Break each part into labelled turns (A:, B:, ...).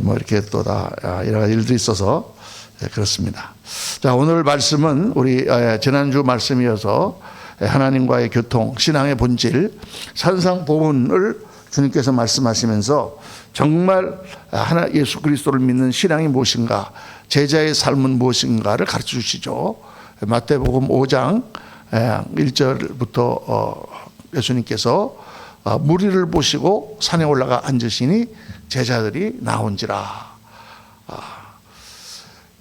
A: 뭐 이렇게 또 다 여러 가지 일들이 있어서 그렇습니다. 자, 오늘 말씀은 우리 지난주 말씀이어서 하나님과의 교통, 신앙의 본질, 산상보훈을 주님께서 말씀하시면서 정말 예수 그리스도를 믿는 신앙이 무엇인가, 제자의 삶은 무엇인가를 가르쳐 주시죠. 마태복음 5장 1절부터 예수님께서 무리를 보시고 산에 올라가 앉으시니 제자들이 나온지라.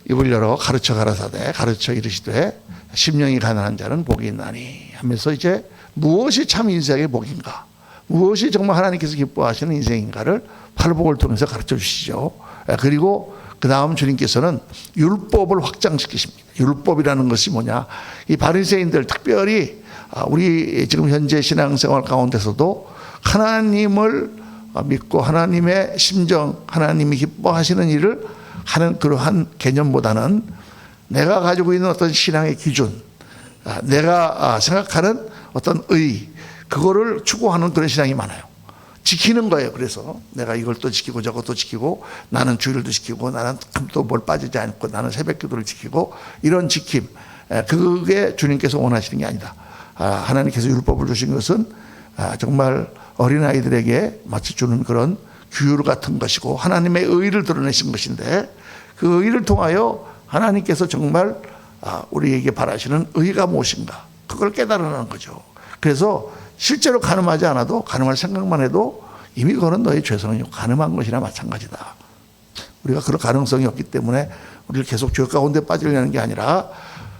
A: 입을 열어 가르쳐 가라사대 가르쳐 이르시되 심령이 가난한 자는 복이 있나니 하면서 이제 무엇이 참 인생의 복인가, 무엇이 정말 하나님께서 기뻐하시는 인생인가를 팔복을 통해서 가르쳐 주시죠. 그리고 그 다음 주님께서는 율법을 확장시키십니다. 율법이라는 것이 뭐냐, 이 바리새인들, 특별히 우리 지금 현재 신앙생활 가운데서도 하나님을 믿고 하나님의 심정, 하나님이 기뻐하시는 일을 하는 그러한 개념보다는 내가 가지고 있는 어떤 신앙의 기준, 내가 생각하는 어떤 의, 그거를 추구하는 그런 신앙이 많아요. 지키는 거예요. 그래서 내가 이걸 또 지키고 저것도 지키고, 나는 주일도 지키고, 나는 또 뭘 빠지지 않고, 나는 새벽 기도를 지키고, 이런 지킴, 그게 주님께서 원하시는 게 아니다. 하나님께서 율법을 주신 것은 정말 어린아이들에게 마치 주는 그런 규율 같은 것이고, 하나님의 의를 드러내신 것인데, 그 의를 통하여 하나님께서 정말 우리에게 바라시는 의가 무엇인가, 그걸 깨달으라는 거죠. 그래서 실제로 가늠하지 않아도, 가늠할 생각만 해도 이미 그거는 너의 죄성이 가늠한 것이나 마찬가지다. 우리가 그럴 가능성이 없기 때문에 우리를 계속 죄 가운데 빠지려는 게 아니라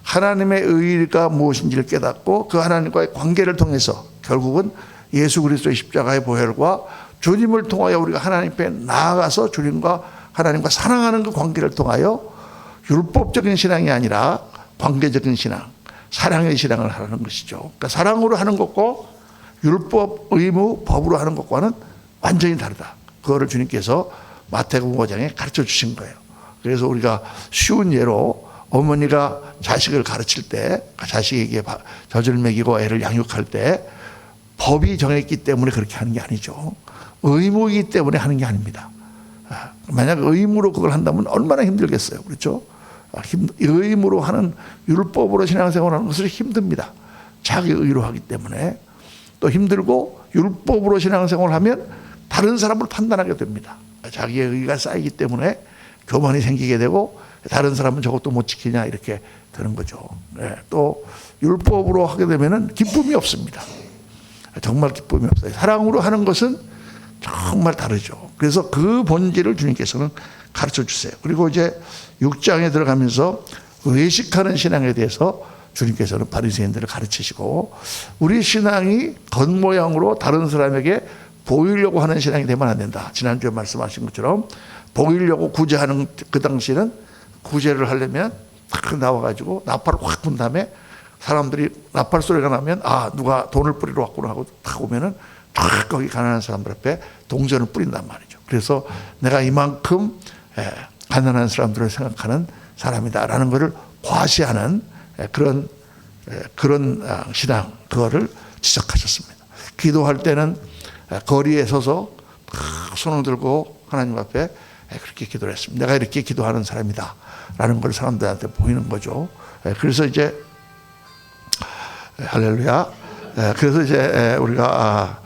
A: 하나님의 의가 무엇인지를 깨닫고 그 하나님과의 관계를 통해서 결국은 예수 그리스도의 십자가의 보혈과 주님을 통하여 우리가 하나님 앞에 나아가서 주님과 하나님과 사랑하는 그 관계를 통하여 율법적인 신앙이 아니라 관계적인 신앙, 사랑의 신앙을 하라는 것이죠. 그러니까 사랑으로 하는 것과 율법, 의무, 법으로 하는 것과는 완전히 다르다. 그거를 주님께서 마태복음 5장에 가르쳐 주신 거예요. 그래서 우리가 쉬운 예로 어머니가 자식을 가르칠 때, 자식에게 젖을 먹이고 애를 양육할 때 법이 정했기 때문에 그렇게 하는 게 아니죠. 의무이기 때문에 하는 게 아닙니다. 만약 의무로 그걸 한다면 얼마나 힘들겠어요. 그렇죠? 의무로 하는, 율법으로 신앙생활하는 것은 힘듭니다. 자기 의로 하기 때문에 또 힘들고, 율법으로 신앙생활하면 다른 사람을 판단하게 됩니다. 자기의 의가 쌓이기 때문에 교만이 생기게 되고, 다른 사람은 저것도 못 지키냐 이렇게 되는 거죠. 또 율법으로 하게 되면은 기쁨이 없습니다. 정말 기쁨이 없어요. 사랑으로 하는 것은 정말 다르죠. 그래서 그 본질을 주님께서는 가르쳐 주세요. 그리고 이제 6장에 들어가면서 외식하는 신앙에 대해서 주님께서는 바리새인들을 가르치시고, 우리 신앙이 겉모양으로 다른 사람에게 보이려고 하는 신앙이 되면 안 된다. 지난주에 말씀하신 것처럼 보이려고 구제하는, 그 당시에는 구제를 하려면 딱 나와가지고 나팔을 확 분 다음에 사람들이 나팔 소리가 나면 누가 돈을 뿌리러 왔구나 하고 딱 오면은 딱 거기 가난한 사람들 앞에 동전을 뿌린단 말이죠. 그래서 내가 이만큼 가난한 사람들을 생각하는 사람이다라는 것을 과시하는 그런 신앙, 그거를 지적하셨습니다. 기도할 때는 거리에 서서 손을 들고 하나님 앞에 그렇게 기도를 했습니다. 내가 이렇게 기도하는 사람이다 라는 걸 사람들한테 보이는 거죠. 그래서 이제 할렐루야. 그래서 이제 우리가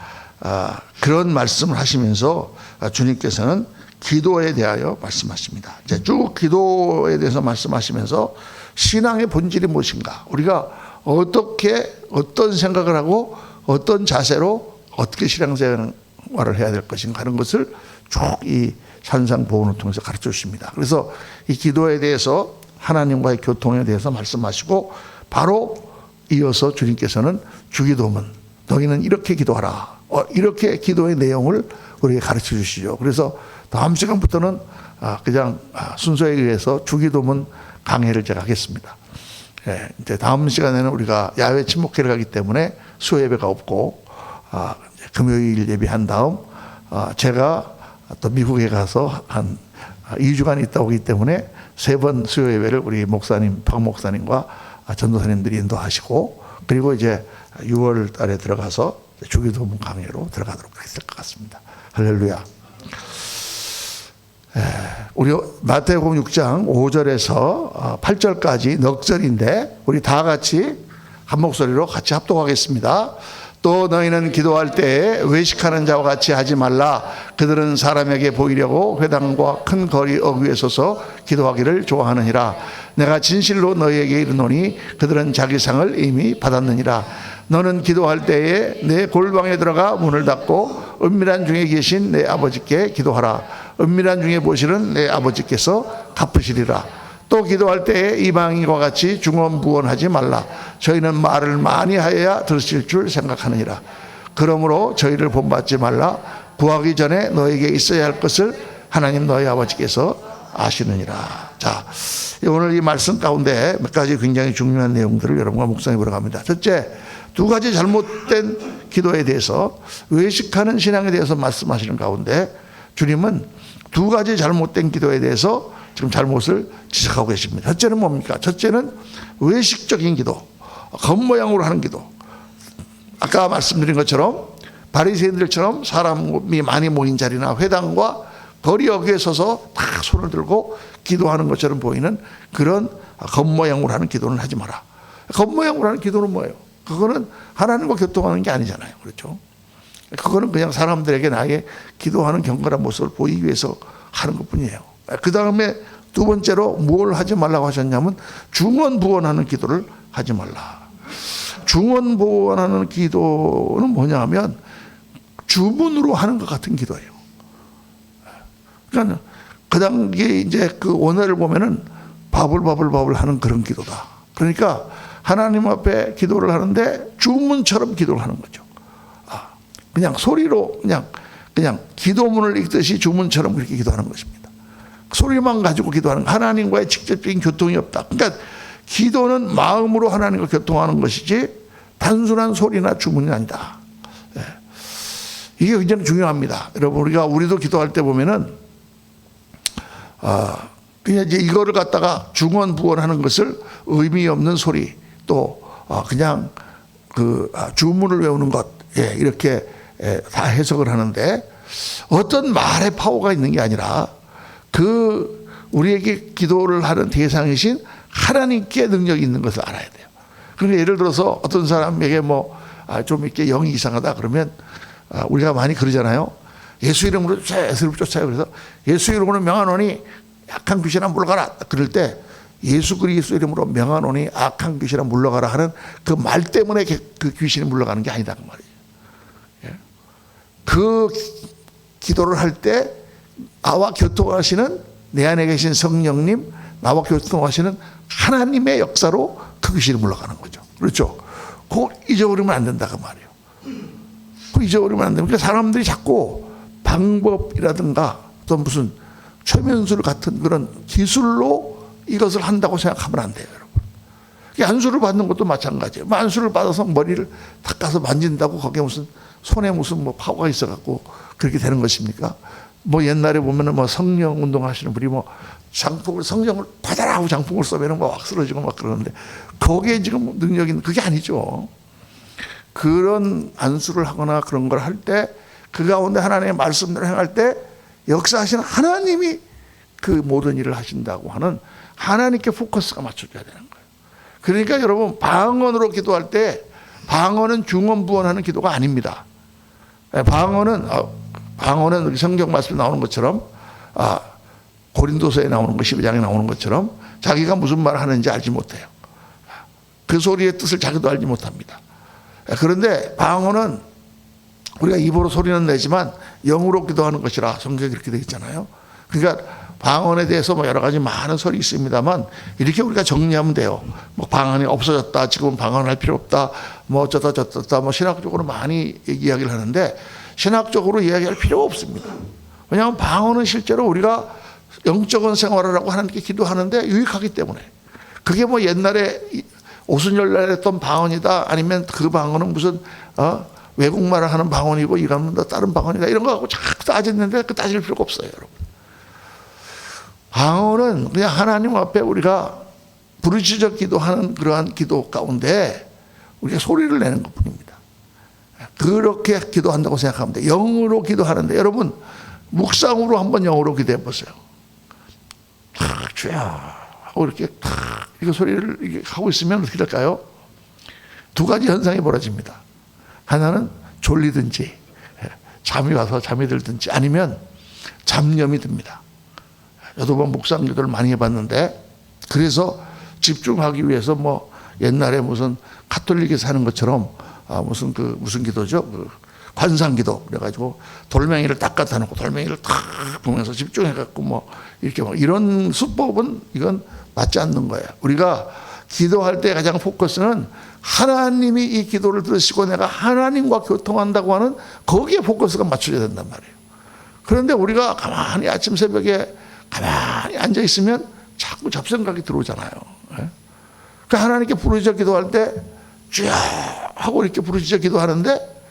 A: 그런 말씀을 하시면서 주님께서는 기도에 대하여 말씀하십니다. 이제 쭉 기도에 대해서 말씀하시면서 신앙의 본질이 무엇인가, 우리가 어떻게, 어떤 생각을 하고 어떤 자세로 어떻게 신앙생활을 해야 될 것인가 하는 것을 쭉 이 산상보훈을 통해서 가르쳐 주십니다. 그래서 이 기도에 대해서, 하나님과의 교통에 대해서 말씀하시고, 바로 이어서 주님께서는 주기도문, 너희는 이렇게 기도하라, 이렇게 기도의 내용을 우리에게 가르쳐 주시죠. 그래서 다음 시간부터는 그냥 순서에 의해서 주기도문 강해를 제가 하겠습니다. 이제 다음 시간에는 우리가 야외 친목회를 가기 때문에 수요 예배가 없고, 금요일 예배한 다음 제가 또 미국에 가서 한 2주간 있다 오기 때문에 3번 수요 예배를 우리 목사님, 박 목사님과 전도사님들이 인도하시고, 그리고 이제 6월 달에 들어가서 주기도문 강해로 들어가도록 될 것 같습니다. 할렐루야. 우리 마태복음 6장 5절에서 8절까지 넉절인데 우리 다 같이 한 목소리로 같이 합독하겠습니다. 또 너희는 기도할 때에 외식하는 자와 같이 하지 말라. 그들은 사람에게 보이려고 회당과 큰 거리 어귀에 서서 기도하기를 좋아하느니라. 내가 진실로 너희에게 이르노니 그들은 자기 상을 이미 받았느니라. 너는 기도할 때에 내 골방에 들어가 문을 닫고 은밀한 중에 계신 내 아버지께 기도하라. 은밀한 중에 보시는 내 아버지께서 갚으시리라. 또 기도할 때에 이방인과 같이 중언부언하지 말라. 저희는 말을 많이 하여야 들으실 줄 생각하느니라. 그러므로 저희를 본받지 말라. 구하기 전에 너에게 있어야 할 것을 하나님 너희 아버지께서 아시느니라. 자, 오늘 이 말씀 가운데 몇 가지 굉장히 중요한 내용들을 여러분과 묵상해 보러 갑니다. 첫째, 두 가지 잘못된 기도에 대해서, 외식하는 신앙에 대해서 말씀하시는 가운데 주님은 두 가지 잘못된 기도에 대해서 지금 잘못을 지적하고 계십니다. 첫째는 뭡니까? 첫째는 외식적인 기도, 겉모양으로 하는 기도. 아까 말씀드린 것처럼 바리새인들처럼 사람이 많이 모인 자리나 회당과 거리 어귀에 서서 다 손을 들고 기도하는 것처럼 보이는 그런 겉모양으로 하는 기도는 하지 마라. 겉모양으로 하는 기도는 뭐예요? 그거는 하나님과 교통하는 게 아니잖아요. 그렇죠? 그거는 그냥 사람들에게 나의 기도하는 경건한 모습을 보이기 위해서 하는 것 뿐이에요. 그 다음에 두 번째로 뭘 하지 말라고 하셨냐면 중언부언하는 기도를 하지 말라. 중언부언하는 기도는 뭐냐 하면 주문으로 하는 것 같은 기도예요. 그러니까 그 단계 이제 그 원어를 보면은 바불바불바불 하는 그런 기도다. 그러니까 하나님 앞에 기도를 하는데 주문처럼 기도를 하는 거죠. 그냥 소리로 그냥 기도문을 읽듯이 주문처럼 그렇게 기도하는 것입니다. 소리만 가지고 기도하는, 하나님과의 직접적인 교통이 없다. 그러니까 기도는 마음으로 하나님과 교통하는 것이지 단순한 소리나 주문이 아니다. 이게 굉장히 중요합니다. 여러분, 우리도 기도할 때 보면은 그냥 이제 이거를 갖다가 중언부언하는 것을 의미 없는 소리, 또 그냥 그 주문을 외우는 것, 이렇게 다 해석을 하는데, 어떤 말의 파워가 있는 게 아니라 그 우리에게 기도를 하는 대상이신 하나님께 능력이 있는 것을 알아야 돼요. 그러니까 예를 들어서 어떤 사람에게 좀 이렇게 영이 이상하다 그러면 우리가 많이 그러잖아요. 예수 이름으로 예수를 쫓아요. 그래서 예수 이름으로 명하노니 악한 귀신아 물러가라. 그럴 때 예수 그리스도 이름으로 명하노니 악한 귀신아 물러가라 하는 그 말 때문에 그 귀신이 물러가는 게 아니다 그 말이에요. 그 기도를 할 때 나와 교통하시는, 내 안에 계신 성령님, 나와 교통하시는 하나님의 역사로 그 귀신이 물러가는 거죠. 그렇죠? 그거 잊어버리면 안 된다 그 말이에요. 그거 잊어버리면 안 됩니다. 그러니까 사람들이 자꾸 방법이라든가 또 무슨 최면술 같은 그런 기술로 이것을 한다고 생각하면 안 돼요, 여러분. 안수를 받는 것도 마찬가지예요. 안수를 받아서 머리를 닦아서 만진다고 거기에 무슨 손에 무슨 파워가 있어갖고 그렇게 되는 것입니까? 옛날에 보면은 성령 운동하시는 분이 성령을 받아라 하고 장풍을 쏘면 막 쓰러지고 막 그러는데, 거기에 지금 능력이 있는, 그게 아니죠. 그런 안수를 하거나 그런 걸 할 때 그 가운데 하나님의 말씀대로 행할 때 역사하시는 하나님이 그 모든 일을 하신다고 하는 하나님께 포커스가 맞춰져야 되는 거예요. 그러니까 여러분, 방언으로 기도할 때 방언은 중언부언하는 기도가 아닙니다. 방언은 우리 성경 말씀에 나오는 것처럼, 고린도서에 나오는 것, 12장에 나오는 것처럼 자기가 무슨 말을 하는지 알지 못해요. 그 소리의 뜻을 자기도 알지 못합니다. 그런데 방언은 우리가 입으로 소리는 내지만 영으로 기도하는 것이라 성경에 그렇게 되어 있잖아요. 그러니까 방언에 대해서 여러 가지 많은 설이 있습니다만, 이렇게 우리가 정리하면 돼요. 방언이 없어졌다, 지금 방언할 필요 없다, 어쩌다 저쩌다, 신학적으로 많이 이야기를 하는데 신학적으로 이야기할 필요가 없습니다. 왜냐하면 방언은 실제로 우리가 영적인 생활을 하고 하나님께 기도하는데 유익하기 때문에, 그게 옛날에 오순절날 했던 방언이다, 아니면 그 방언은 무슨 외국말을 하는 방언이고 이거는 다른 방언이다, 이런 거 갖고 자꾸 따졌는데 그 따질 필요가 없어요, 여러분. 방언은 그냥 하나님 앞에 우리가 부르짖어 기도하는 그러한 기도 가운데 우리가 소리를 내는 것 뿐입니다. 그렇게 기도한다고 생각하면 돼요. 영으로 기도하는데, 여러분 묵상으로 한번 영으로 기도해 보세요. 주여 하고 이렇게 탁 이거 소리를 이렇게 하고 있으면 어떻게 될까요? 두 가지 현상이 벌어집니다. 하나는 졸리든지 잠이 와서 잠이 들든지 아니면 잡념이 듭니다. 저도 뭐 묵상 기도를 많이 해봤는데 그래서 집중하기 위해서 뭐 옛날에 무슨 가톨릭에서 하는 것처럼 무슨 기도죠? 관상기도 그래가지고 돌멩이를 딱 갖다 놓고 돌멩이를 탁 보면서 집중해갖고 뭐 이렇게 뭐 이런 수법은 이건 맞지 않는 거예요. 우리가 기도할 때 가장 포커스는 하나님이 이 기도를 들으시고 내가 하나님과 교통한다고 하는 거기에 포커스가 맞춰져야 된단 말이에요. 그런데 우리가 가만히 아침 새벽에 가만히 앉아 있으면 자꾸 잡생각이 들어오잖아요. 그러니까 하나님께 부르짖어 기도할 때 주여 하고 이렇게 부르짖어 기도하는데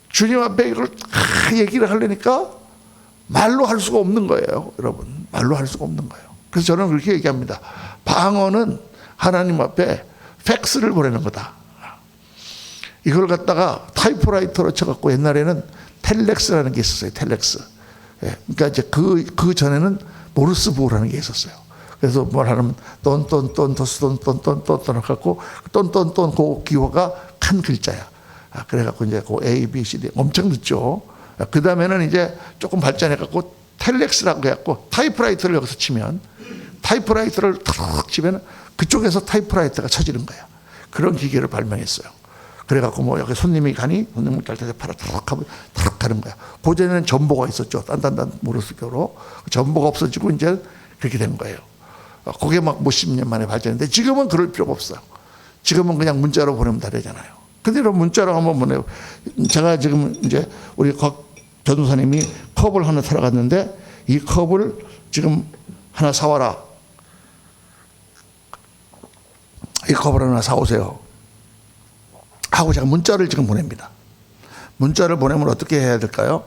A: 주님 앞에 이걸 다 얘기를 하려니까 말로 할 수가 없는 거예요. 여러분 말로 할 수가 없는 거예요. 그래서 저는 그렇게 얘기합니다. 방언은 하나님 앞에 팩스를 보내는 거다. 이걸 갖다가 타이프라이터로 쳐갖고 옛날에는 텔렉스라는 게 있었어요. 텔렉스. 그러니까 이제 그 전에는 모르스 부호라는 게 있었어요. 그래서 뭘 하면 똔똔똔 더스 똔똔똔똔 갖고 똔똔똔 그 기호가 큰 글자야. 그래갖고 이제 그 A, B, C, D 엄청 늦죠. 그 다음에는 이제 조금 발전해갖고 텔렉스라고 해갖고 타이프라이터를 여기서 치면 타이프라이터를 탁 치면 그쪽에서 타이프라이터가 쳐지는 거야. 그런 기계를 발명했어요. 그래갖고 뭐 여기 손님이 가니 손님을 갈 때 팔아 탁 하면 탁 가는 거야. 고전에는 전보가 있었죠. 딴딴딴 모르스교로 전보가 없어지고 이제 그렇게 된 거예요. 그게 막 몇십 년 만에 발전했는데 지금은 그럴 필요가 없어요. 지금은 그냥 문자로 보내면 다 되잖아요. 근데 이런 문자로 한번 보내요. 제가 지금 이제 우리 곽 전도사님이 컵을 하나 사러 갔는데 이 컵을 지금 하나 사와라. 이 컵을 하나 사오세요. 하고 제가 문자를 지금 보냅니다. 문자를 보내면 어떻게 해야 될까요?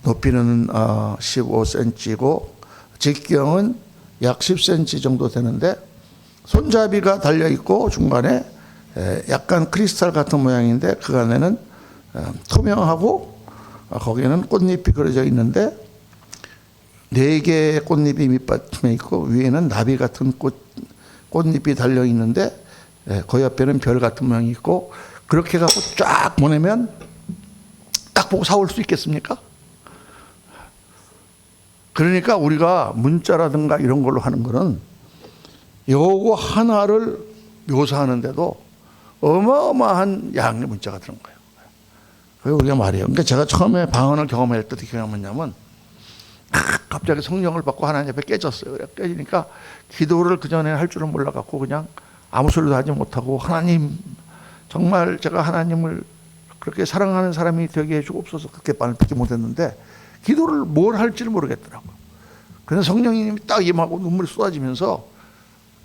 A: 높이는 15cm고 직경은 약 10cm 정도 되는데 손잡이가 달려있고 중간에 약간 크리스탈 같은 모양인데 그 안에는 투명하고 거기에는 꽃잎이 그려져 있는데 4개의 꽃잎이 밑받침에 있고 위에는 나비 같은 꽃잎이 달려있는데 그 옆에는 별 같은 모양이 있고 그렇게 갖고 쫙 보내면 딱 보고 사올 수 있겠습니까? 그러니까 우리가 문자라든가 이런 걸로 하는 거는 요거 하나를 묘사하는데도 어마어마한 양의 문자가 들은 거예요. 그게 우리가 말이에요. 그러니까 제가 처음에 방언을 경험할 때 어떻게 경험했냐면 갑자기 성령을 받고 하나님 앞에 깨졌어요. 깨지니까 기도를 그전에 할 줄은 몰라갖고 그냥 아무 소리도 하지 못하고 하나님 정말 제가 하나님을 그렇게 사랑하는 사람이 되게 해주옵소서 그렇게 말밖에 못했는데 기도를 뭘 할지를 모르겠더라고요. 그래서 성령님이 딱 임하고 눈물이 쏟아지면서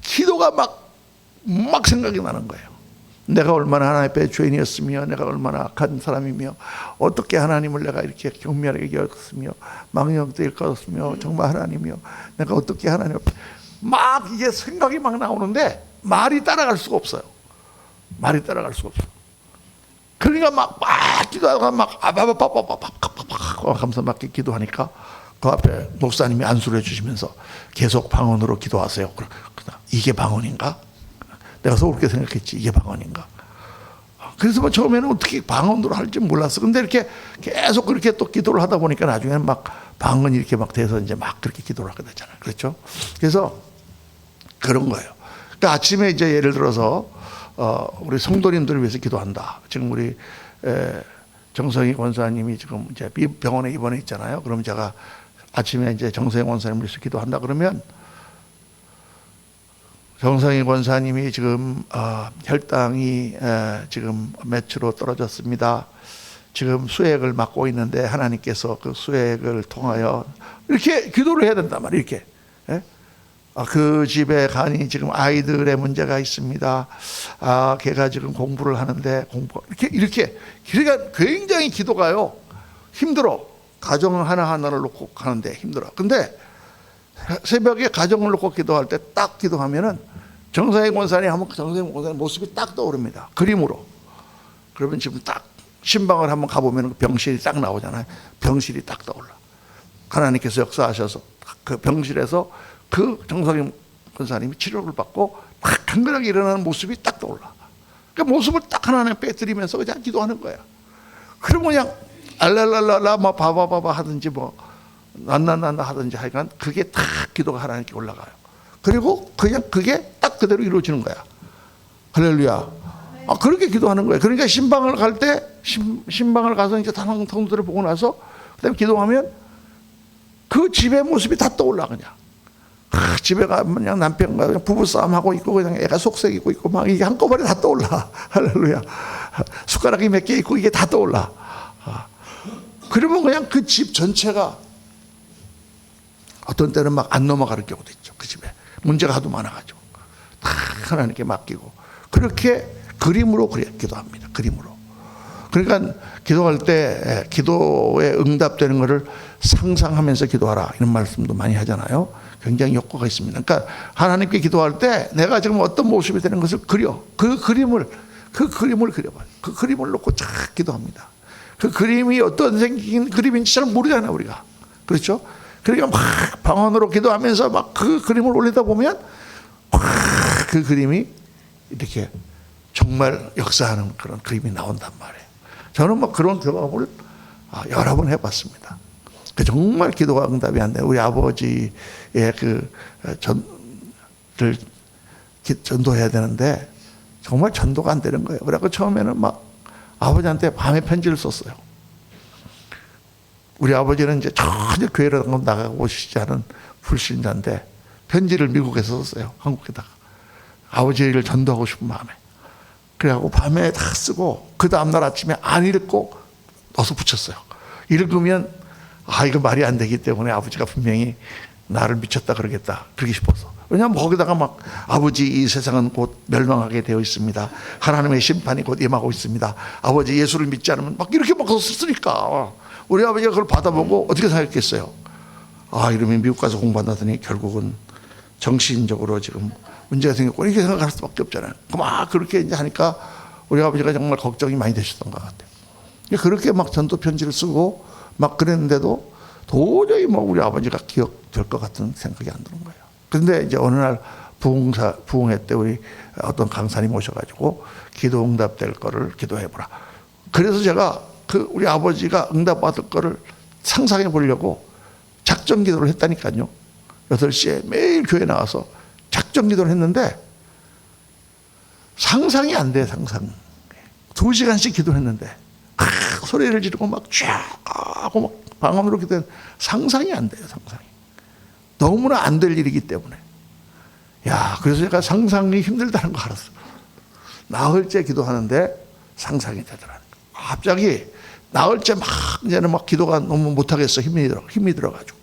A: 기도가 막 생각이 나는 거예요. 내가 얼마나 하나님 앞에 죄인이었으며 내가 얼마나 악한 사람이며 어떻게 하나님을 내가 이렇게 경멸하게 여겼으며 망령되게 일컬었으며 정말 하나님이여 내가 어떻게 하나님 앞에 막 이게 생각이 막 나오는데 말이 따라갈 수가 없어요. 말이 따라갈 수가 없어요. 그러니까 막 기도하다가 막 감사받게 기도하니까 그 앞에 목사님이 안수를 해주시면서 계속 방언으로 기도하세요. 이게 방언인가? 내가 그렇게 생각했지. 이게 방언인가? 그래서 뭐 처음에는 어떻게 방언으로 할지 몰랐어. 근데 이렇게 계속 그렇게 또 기도를 하다 보니까 나중에는 막 방언이 이렇게 막 돼서 이제 막 그렇게 기도를 하게 되잖아요. 그렇죠? 그래서 그런 거예요. 그러니까 아침에 이제 예를 들어서 우리 성도님들을 위해서 기도한다. 지금 우리 정성희 권사님이 지금 이제 병원에 입원해 있잖아요. 그럼 제가 아침에 이제 정성희 권사님을 위해서 기도한다 그러면 정성희 권사님이 지금 혈당이 지금 몇으로 떨어졌습니다. 지금 수액을 맞고 있는데 하나님께서 그 수액을 통하여 이렇게 기도를 해야 된단 말이에요. 이렇게. 그 집에 가니 지금 아이들의 문제가 있습니다. 걔가 지금 공부를 하는데 이렇게 그러니까 굉장히 기도가요 힘들어. 가정 하나하나를 놓고 가는데 힘들어. 근데 새벽에 가정을 놓고 기도할 때 딱 기도하면은 정성희 권사님 하면 정성희 권사님 모습이 딱 떠오릅니다. 그림으로. 그러면 지금 딱 신방을 한번 가보면 병실이 딱 나오잖아요. 병실이 딱 떠올라. 하나님께서 역사하셔서 그 병실에서 그 정성임 권사님이 치료를 받고 막 강건하게 일어나는 모습이 딱 떠올라. 그 모습을 딱 하나하나 빼뜨리면서 그냥 기도하는 거야. 그러면 그냥 알랄랄랄라 뭐 바바바바 하든지 뭐 난난난나 하든지 하여간 그게 딱 기도가 하나님께 올라가요. 그리고 그냥 그게 딱 그대로 이루어지는 거야. 할렐루야. 그렇게 기도하는 거예요. 그러니까 신방을 갈 때 신방을 가서 이제 다른 성도들을 보고 나서 그다음에 기도하면 그 집의 모습이 다 떠올라. 그냥 집에 가면 그냥 남편과 그냥 부부싸움 하고 있고 그냥 애가 속썩이고 있고 막 이게 한꺼번에 다 떠올라. 할렐루야. 숟가락이 몇 개 있고 이게 다 떠올라. 그러면 그냥 그 집 전체가 어떤 때는 막 안 넘어가는 경우도 있죠. 그 집에 문제가 하도 많아가지고 다 하나님께 맡기고 그렇게 그림으로 기도합니다. 그림으로. 그러니까 기도할 때 기도에 응답되는 것을 상상하면서 기도하라 이런 말씀도 많이 하잖아요. 굉장히 효과가 있습니다. 그러니까 하나님께 기도할 때 내가 지금 어떤 모습이 되는 것을 그려 그 그림을 그려봐요. 그 그림을 놓고 쫙 기도합니다. 그 그림이 어떤 생긴 그림인지 잘 모르잖아요, 우리가. 그렇죠? 그러니까 막 방언으로 기도하면서 막 그 그림을 올리다 보면 막 그 그림이 이렇게 정말 역사하는 그런 그림이 나온단 말이에요. 저는 뭐 그런 경험을 여러 번 해봤습니다. 정말 기도가 응답이 안 돼요. 우리 아버지의 전도해야 되는데 정말 전도가 안 되는 거예요. 그래서 처음에는 막 아버지한테 밤에 편지를 썼어요. 우리 아버지는 이제 전혀 교회를 나가고 오시지 않은 불신자인데 편지를 미국에서 썼어요. 한국에다가. 아버지를 전도하고 싶은 마음에. 그래갖고 밤에 다 쓰고 그 다음날 아침에 안 읽고 넣어서 붙였어요. 읽으면 이거 말이 안 되기 때문에 아버지가 분명히 나를 미쳤다 그러겠다. 그러기 싶어서. 왜냐하면 거기다가 막 아버지 이 세상은 곧 멸망하게 되어 있습니다. 하나님의 심판이 곧 임하고 있습니다. 아버지 예수를 믿지 않으면 막 이렇게 막 쓰니까 우리 아버지가 그걸 받아보고 어떻게 생각했겠어요? 이러면 미국 가서 공부한다더니 결국은 정신적으로 지금 문제가 생겼고 이렇게 생각할 수밖에 없잖아요. 막 그렇게 이제 하니까 우리 아버지가 정말 걱정이 많이 되셨던 것 같아요. 그렇게 막 전도 편지를 쓰고 막 그랬는데도 도저히 뭐 우리 아버지가 기억될 것 같은 생각이 안 드는 거예요. 그런데 이제 어느 날 부흥회 때 우리 어떤 강사님 오셔가지고 기도 응답될 거를 기도해보라. 그래서 제가 우리 아버지가 응답받을 거를 상상해 보려고 작전 기도를 했다니까요. 8시에 매일 교회 나와서 작전 기도를 했는데 상상이 안 돼, 상상. 2시간씩 기도를 했는데 소리를 지르고 막 쫙 하고 막 방언으로 기도했는데 상상이 안 돼요, 상상이. 너무나 안 될 일이기 때문에. 그래서 제가 상상이 힘들다는 거 알았어. 나흘째 기도하는데 상상이 되더라고요. 갑자기 나흘째 막 이제는 막 기도가 너무 못하겠어. 힘이 들어가지고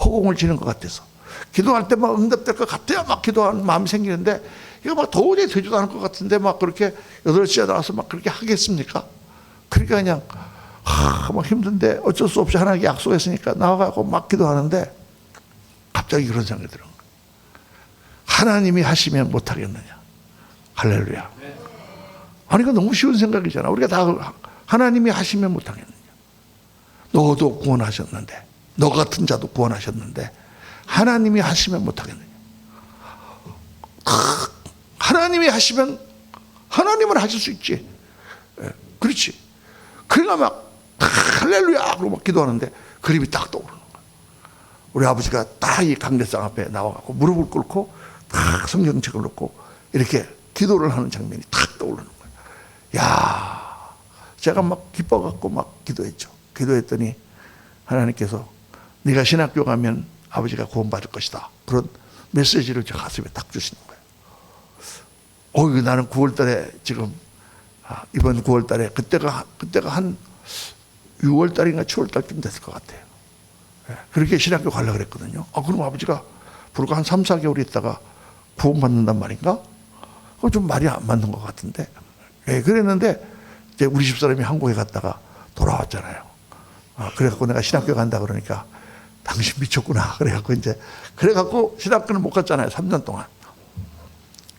A: 허공을 치는 것 같아서 기도할 때 막 응답될 것 같아야 막 기도하는 마음이 생기는데 이거 막 도저히 되지도 않을 것 같은데 막 그렇게 8시에 나와서 막 그렇게 하겠습니까? 그러니까 그냥 막 힘든데 어쩔 수 없이 하나님께 약속했으니까 나와가고 막 기도하는데 갑자기 그런 생각이 들어요. 하나님이 하시면 못하겠느냐? 할렐루야. 이거 너무 쉬운 생각이잖아. 우리가 다 하나님이 하시면 못하겠느냐? 너도 구원하셨는데, 너 같은 자도 구원하셨는데 하나님이 하시면 못하겠느냐? 하나님이 하시면 하나님은 하실 수 있지. 그렇지. 그러니까 막 할렐루야 그러고 막 기도하는데 그림이 딱 떠오르는 거야. 우리 아버지가 딱 이 강대상 앞에 나와갖고 무릎을 꿇고 딱 성경책을 놓고 이렇게 기도를 하는 장면이 딱 떠오르는 거야. 제가 막 기뻐갖고 막 기도했죠. 기도했더니 하나님께서 네가 신학교 가면 아버지가 구원받을 것이다. 그런 메시지를 제 가슴에 딱 주시는 거예요. 나는 9월 달에 지금 이번 9월 달에 그때가 한 6월 달인가 7월 달쯤 됐을 것 같아요. 그렇게 신학교 가려고 그랬거든요. 그럼 아버지가 불과 한 3, 4개월 있다가 구원받는단 말인가? 그건 좀 말이 안 맞는 것 같은데. 그랬는데 이제 우리 집사람이 한국에 갔다가 돌아왔잖아요. 그래갖고 내가 신학교 간다 그러니까 당신 미쳤구나. 그래갖고 신학교는 못 갔잖아요. 3년 동안.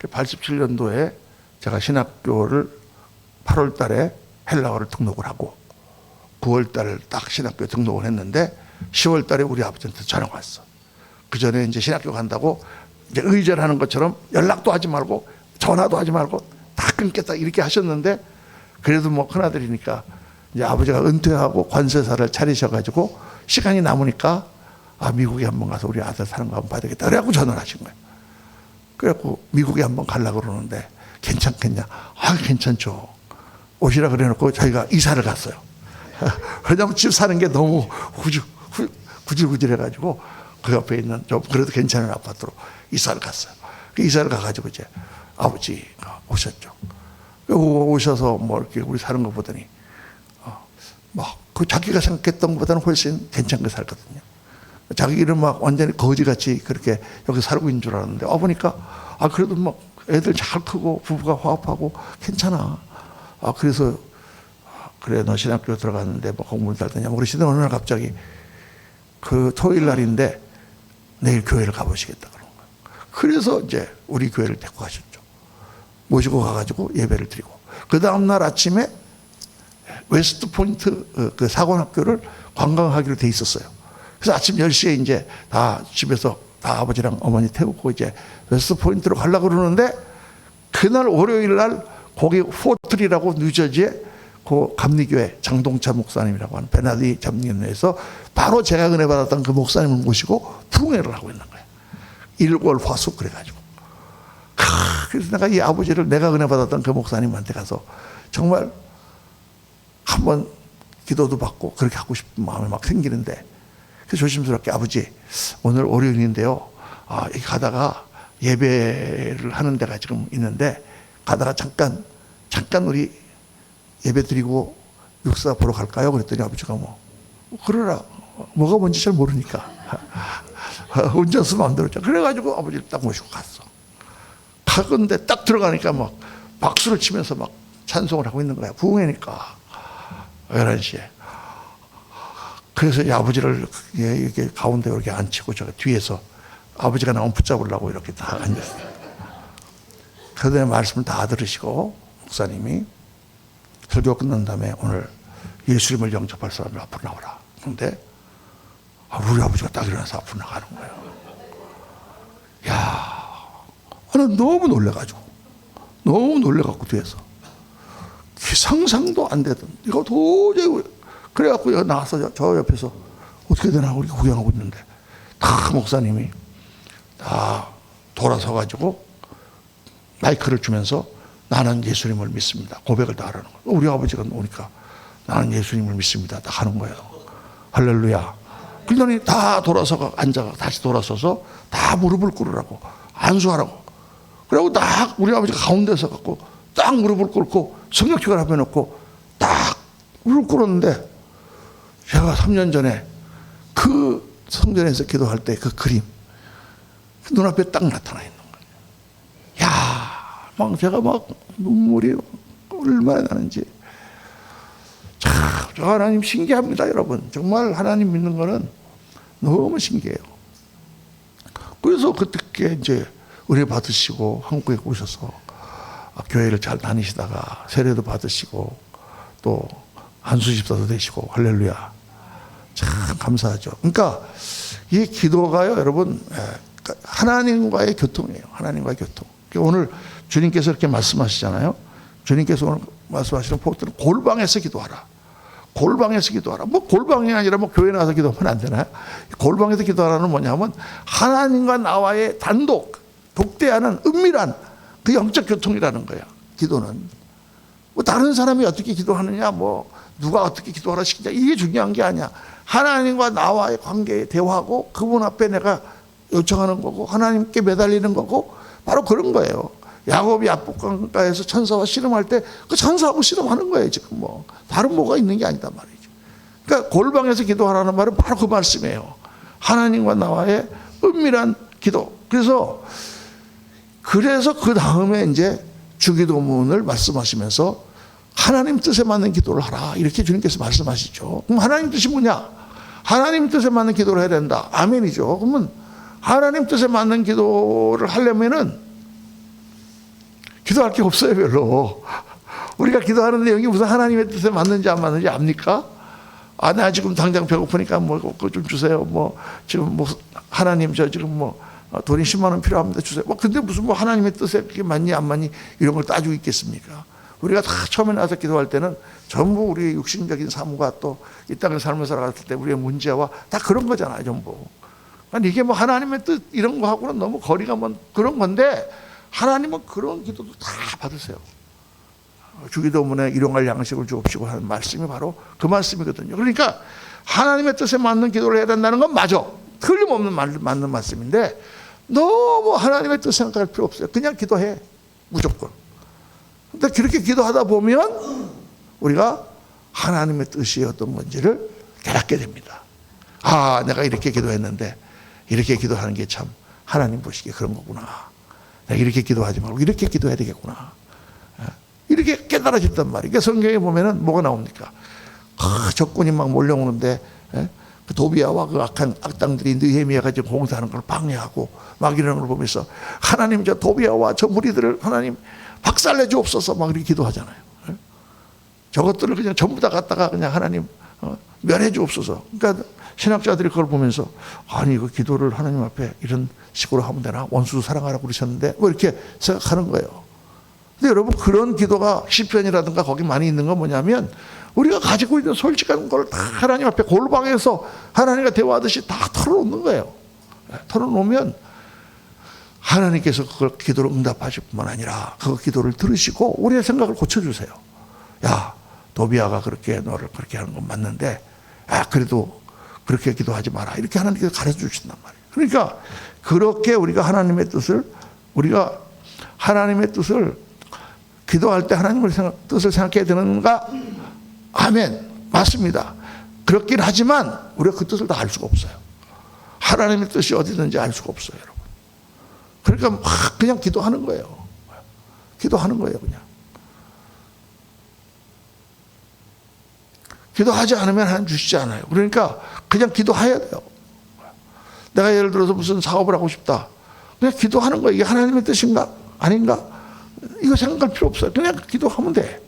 A: 87년도에 제가 신학교를 8월 달에 헬라어를 등록을 하고 9월 달에 딱 신학교에 등록을 했는데 10월 달에 우리 아버지한테 전화가 왔어. 그 전에 이제 신학교 간다고 이제 의절하는 것처럼 연락도 하지 말고 전화도 하지 말고 다 끊겠다 이렇게 하셨는데, 그래도 뭐 큰아들이니까 이제 아버지가 은퇴하고 관세사를 차리셔가지고 시간이 남으니까 미국에 한번 가서 우리 아들 사는 거 한번 봐야 되겠다. 그래갖고 전화를 하신 거예요. 그래갖고 미국에 한번 가려고 그러는데 괜찮겠냐? 괜찮죠. 오시라 그래놓고 저희가 이사를 갔어요. 왜냐면 집 사는 게 너무 구질구질해가지고 그 옆에 있는 좀 그래도 괜찮은 아파트로 이사를 갔어요. 그 이사를 가가지고 이제 아버지가 오셨죠. 오셔서 뭐 이렇게 우리 사는 거 보더니 그 자기가 생각했던 것보다는 훨씬 괜찮게 살거든요. 자기는 막 완전히 거지같이 그렇게 여기 살고 있는 줄 알았는데 보니까 그래도 막 애들 잘 크고 부부가 화합하고 괜찮아. 그래서 그래 너 신학교 들어갔는데 뭐 공부를 잘 되냐 그러시더니 어느 날 갑자기 그 토요일 날인데 내일 교회를 가보시겠다 그런 거예요. 그래서 이제 우리 교회를 데리고 가셨죠. 모시고 가가지고 예배를 드리고, 그 다음날 아침에 웨스트 포인트 그 사관학교를 관광하기로 돼 있었어요. 그래서 아침 10시에 이제 다 집에서 다 아버지랑 어머니 태우고 이제 웨스트 포인트로 가려고 그러는데, 그날 월요일 날 거기 포트리라고 뉴저지에 그 감리교회 장동차 목사님이라고 하는 베나디 감리교회에서 바로 제가 은혜 받았던 그 목사님을 모시고 부흥회를 하고 있는 거예요. 일월화수 그래가지고. 그래서 내가 이 아버지를 내가 은혜 받았던 그 목사님한테 가서 정말 한번 기도도 받고 그렇게 하고 싶은 마음이 막 생기는데, 그 조심스럽게 아버지 오늘 월요일인데요. 여기 가다가 예배를 하는 데가 지금 있는데 가다가 잠깐 우리 예배 드리고 육사 보러 갈까요? 그랬더니 아버지가 그러라. 뭐가 뭔지 잘 모르니까. 운전수 마음대로. 그래가지고 아버지를 딱 모시고 갔어. 가건데 딱 들어가니까 막 박수를 치면서 막 찬송을 하고 있는 거야. 부흥회니까. 11시에. 그래서 이 아버지를 이렇게 가운데 이렇게 앉히고 제가 뒤에서 아버지가 나오면 붙잡으려고 이렇게 다 앉았어요. 그다음에 말씀을 다 들으시고 목사님이 설교 끝난 다음에 오늘 예수님을 영접할 사람을 앞으로 나오라. 그런데 우리 아버지가 딱 일어나서 앞으로 나가는 거예요. 나는 너무 놀래갖고 뒤에서 상상도 안 되던 이거 도저히. 그래갖고 여기 나와서 저 옆에서 어떻게 되나 우리 구경하고 있는데 다 목사님이 다 돌아서가지고 마이크를 주면서 나는 예수님을 믿습니다. 고백을 다 하라는 거예요. 우리 아버지가 오니까 나는 예수님을 믿습니다. 다 하는 거예요. 할렐루야. 그러더니 다 돌아서가 앉아가 다시 돌아서서 다 무릎을 꿇으라고 안수하라고. 그리고 딱 우리 아버지가 가운데서 갖고 딱 무릎을 꿇고 성경책을 앞에 놓고 딱 무릎을 꿇었는데, 제가 3년 전에 그 성전에서 기도할 때 그 그림 그 눈앞에 딱 나타나 있는 거예요. 막 제가 막 눈물이 얼마나 나는지. 참, 저 하나님 신기합니다, 여러분. 정말 하나님 믿는 거는 너무 신기해요. 그래서 그때 이제 은혜 받으시고 한국에 오셔서 교회를 잘 다니시다가 세례도 받으시고 또 안수집사도 되시고 할렐루야. 참 감사하죠. 그러니까 이 기도가요, 여러분, 하나님과의 교통이에요. 하나님과의 교통. 오늘 주님께서 이렇게 말씀하시잖아요. 주님께서 오늘 말씀하시는 포인트는 골방에서 기도하라. 골방에서 기도하라. 뭐 골방이 아니라 뭐 교회 나와서 기도하면 안 되나요? 골방에서 기도하라는 뭐냐면 하나님과 나와의 독대하는 은밀한 그 영적 교통이라는 거야. 기도는 뭐 다른 사람이 어떻게 기도하느냐, 뭐 누가 어떻게 기도하라 시키냐, 이게 중요한 게 아니야. 하나님과 나와의 관계에 대화하고 그분 앞에 내가 요청하는 거고 하나님께 매달리는 거고 바로 그런 거예요. 야곱이 압록강가에서 천사와 씨름할 때 그 천사하고 씨름하는 거예요. 지금 뭐 다른 뭐가 있는 게 아니다 말이죠. 그러니까 골방에서 기도하라는 말은 바로 그 말씀이에요. 하나님과 나와의 은밀한 기도. 그래서 그 다음에 이제 주기도문을 말씀하시면서 하나님 뜻에 맞는 기도를 하라, 이렇게 주님께서 말씀하시죠. 그럼 하나님 뜻이 뭐냐? 하나님 뜻에 맞는 기도를 해야 된다. 아멘이죠. 그러면 하나님 뜻에 맞는 기도를 하려면은 기도할 게 없어요, 별로. 우리가 기도하는 내용이 무슨 하나님의 뜻에 맞는지 안 맞는지 압니까? 아, 나 지금 당장 배고프니까 뭐 그거 좀 주세요. 뭐 지금 뭐 하나님 저 지금 뭐 돈이 10만 원 필요합니다. 주세요. 뭐 근데 무슨 뭐 하나님의 뜻에 그게 맞니 안 맞니 이런 걸 따지고 있겠습니까? 우리가 다 처음에 나와서 기도할 때는 전부 우리의 육신적인 삶과 또 이 땅을 삶을 살아갔을 때 우리의 문제와 다 그런 거잖아요, 전부. 그러니까 이게 뭐 하나님의 뜻 이런 거하고는 너무 거리가 먼 그런 건데 하나님은 그런 기도도 다 받으세요. 주기도문에 일용할 양식을 주옵시고 하는 말씀이 바로 그 말씀이거든요. 그러니까 하나님의 뜻에 맞는 기도를 해야 된다는 건 맞아. 틀림없는 맞는 말씀인데 너무 하나님의 뜻 생각할 필요 없어요. 그냥 기도해. 무조건. 근데 그렇게 기도하다 보면 우리가 하나님의 뜻이 어떤 건지를 깨닫게 됩니다. 아, 내가 이렇게 기도했는데 이렇게 기도하는 게 참 하나님 보시기에 그런 거구나. 내가 이렇게 기도하지 말고 이렇게 기도해야 되겠구나. 이렇게 깨달아진단 말이에요. 그러니까 성경에 보면은 뭐가 나옵니까? 적군이 막 몰려오는데 그 도비야와 그 악한 악당들이 느헤미야가 지금 공사하는 걸 방해하고 막 이러는 걸 보면서 하나님 저 도비야와 저 무리들을 하나님 박살내 주옵소서 막 이렇게 기도하잖아요. 저것들을 그냥 전부 다 갖다가 그냥 하나님 멸해 주옵소서. 그러니까 신학자들이 그걸 보면서 아니 그 기도를 하나님 앞에 이런 식으로 하면 되나? 원수 사랑하라고 그러셨는데 뭐 이렇게 생각하는 거예요. 근데 여러분 그런 기도가 시편이라든가 거기 많이 있는 건 뭐냐면 우리가 가지고 있는 솔직한 걸 다 하나님 앞에 골방에서 하나님과 대화하듯이 다 털어놓는 거예요. 털어놓으면 하나님께서 그걸 기도로 응답하실 뿐만 아니라 그 기도를 들으시고 우리의 생각을 고쳐주세요. 야, 도비야가 그렇게 너를 그렇게 하는 건 맞는데 그래도 그렇게 기도하지 마라. 이렇게 하나님께서 가르쳐 주신단 말이에요. 그러니까 그렇게 우리가 하나님의 뜻을 기도할 때 하나님의 뜻을 생각해야 되는가? 아멘. 맞습니다. 그렇긴 하지만 우리가 그 뜻을 다 알 수가 없어요. 하나님의 뜻이 어디 있는지 알 수가 없어요, 여러분. 그러니까 막 그냥 기도하는 거예요. 기도하는 거예요, 그냥. 기도하지 않으면 하나님 주시지 않아요. 그러니까 그냥 기도해야 돼요. 내가 예를 들어서 무슨 사업을 하고 싶다. 그냥 기도하는 거예요. 이게 하나님의 뜻인가? 아닌가? 이거 생각할 필요 없어요. 그냥 기도하면 돼.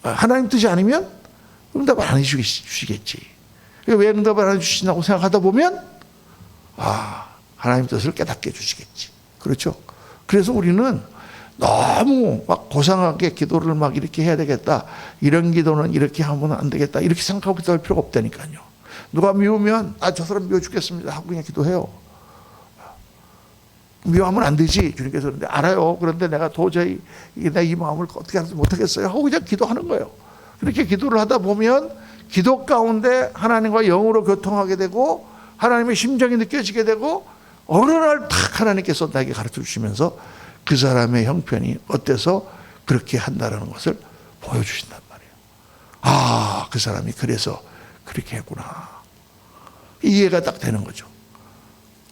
A: 하나님 뜻이 아니면 응답을 안 해주시겠지. 왜 응답을 안 해주시냐고 생각하다 보면 하나님 뜻을 깨닫게 해주시겠지. 그렇죠? 그래서 우리는 너무 막 고상하게 기도를 막 이렇게 해야 되겠다. 이런 기도는 이렇게 하면 안 되겠다. 이렇게 생각하고 기도할 필요가 없다니까요. 누가 미우면 저 사람 미워 죽겠습니다 하고 그냥 기도해요. 미워하면 안 되지. 주님께서 그런데 알아요. 그런데 내가 도저히 내가 이 마음을 어떻게 하지 못하겠어요 하고 그냥 기도하는 거예요. 그렇게 기도를 하다 보면 기도 가운데 하나님과 영으로 교통하게 되고 하나님의 심정이 느껴지게 되고 어느 날 딱 하나님께서 나에게 가르쳐 주시면서 그 사람의 형편이 어때서 그렇게 한다는 것을 보여주신단 말이에요. 그 사람이 그래서 그렇게 했구나. 이해가 딱 되는 거죠.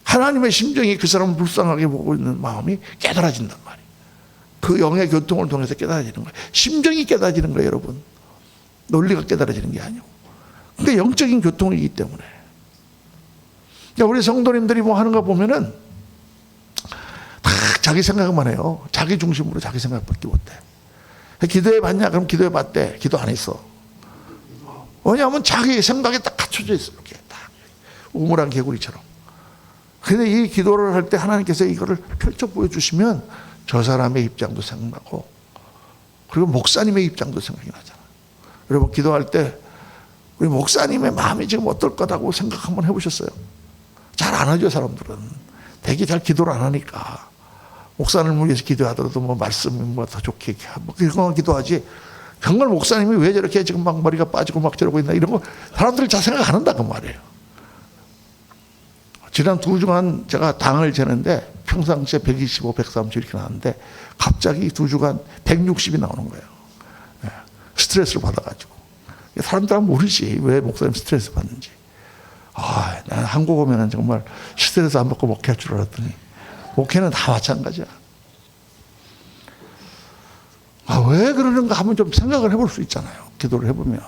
A: 하나님의 심정이 그 사람을 불쌍하게 보고 있는 마음이 깨달아진단 말이에요. 그 영의 교통을 통해서 깨달아지는 거예요. 심정이 깨달아지는 거예요, 여러분. 논리가 깨달아지는 게 아니고. 그러니까 영적인 교통이기 때문에. 우리 성도님들이 뭐 하는 거 보면은 다 자기 생각만 해요. 자기 중심으로 자기 생각밖에 못해. 기도해 봤냐? 그럼 기도해 봤대. 기도 안 했어. 왜냐하면 자기 생각에 딱 갖춰져 있어. 이렇게 딱 우물한 개구리처럼. 근데 이 기도를 할 때 하나님께서 이거를 펼쳐 보여주시면 저 사람의 입장도 생각나고 그리고 목사님의 입장도 생각이 나잖아. 여러분 기도할 때 우리 목사님의 마음이 지금 어떨 거라고 생각 한번 해보셨어요? 잘 안 하죠, 사람들은. 되게 잘 기도를 안 하니까. 목사님을 위해서 기도하더라도 뭐 말씀이 뭐 더 좋게 뭐 그런 기도하지. 정말 목사님이 왜 저렇게 지금 막 머리가 빠지고 막 저러고 있나 이런 거 사람들이 잘 생각 안 한다 그 말이에요. 지난 2주간 제가 당을 재는데 평상시에 125, 130 이렇게 나왔는데 갑자기 2주간 160이 나오는 거예요. 스트레스를 받아가지고. 사람들은 모르지 왜 목사님 스트레스 받는지. 나는 한국 오면은 정말 스트레스 안 받고 목회할 줄 알았더니 목회는 다 마찬가지야. 왜 그러는가 하면 좀 생각을 해볼 수 있잖아요. 기도를 해보면.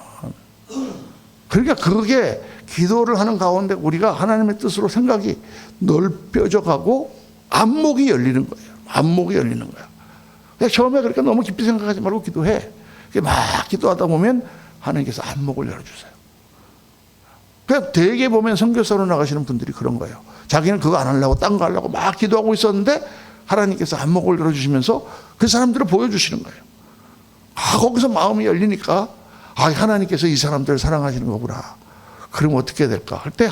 A: 그러니까 그게 기도를 하는 가운데 우리가 하나님의 뜻으로 생각이 넓혀져 가고 안목이 열리는 거예요. 안목이 열리는 거야. 처음에 그렇게 너무 깊이 생각하지 말고 기도해. 막 기도하다 보면 하나님께서 안목을 열어주세요. 그러니까 대개 보면 선교사로 나가시는 분들이 그런 거예요. 자기는 그거 안 하려고 딴 거 하려고 막 기도하고 있었는데 하나님께서 안목을 열어주시면서 그 사람들을 보여주시는 거예요. 거기서 마음이 열리니까 하나님께서 이 사람들을 사랑하시는 거구나. 그럼 어떻게 해야 될까 할 때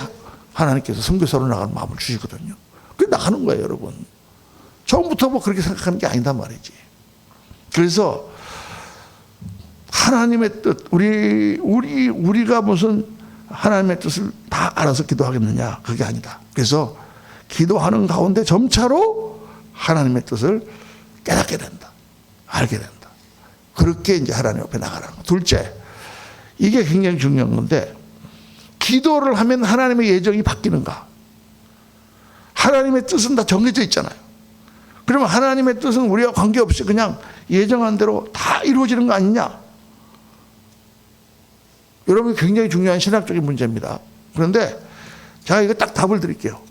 A: 하나님께서 선교사로 나가는 마음을 주시거든요. 그게 나가는 거예요, 여러분. 처음부터 뭐 그렇게 생각하는 게 아니다 말이지. 그래서 하나님의 뜻, 우리가 무슨 하나님의 뜻을 다 알아서 기도하겠느냐, 그게 아니다. 그래서 기도하는 가운데 점차로 하나님의 뜻을 깨닫게 된다, 알게 된다. 그렇게 이제 하나님 앞에 나가라는 거. 둘째, 이게 굉장히 중요한 건데, 기도를 하면 하나님의 예정이 바뀌는가? 하나님의 뜻은 다 정해져 있잖아요. 그러면 하나님의 뜻은 우리와 관계없이 그냥 예정한 대로 다 이루어지는 거 아니냐? 여러분, 굉장히 중요한 신학적인 문제입니다. 그런데 제가 이거 딱 답을 드릴게요.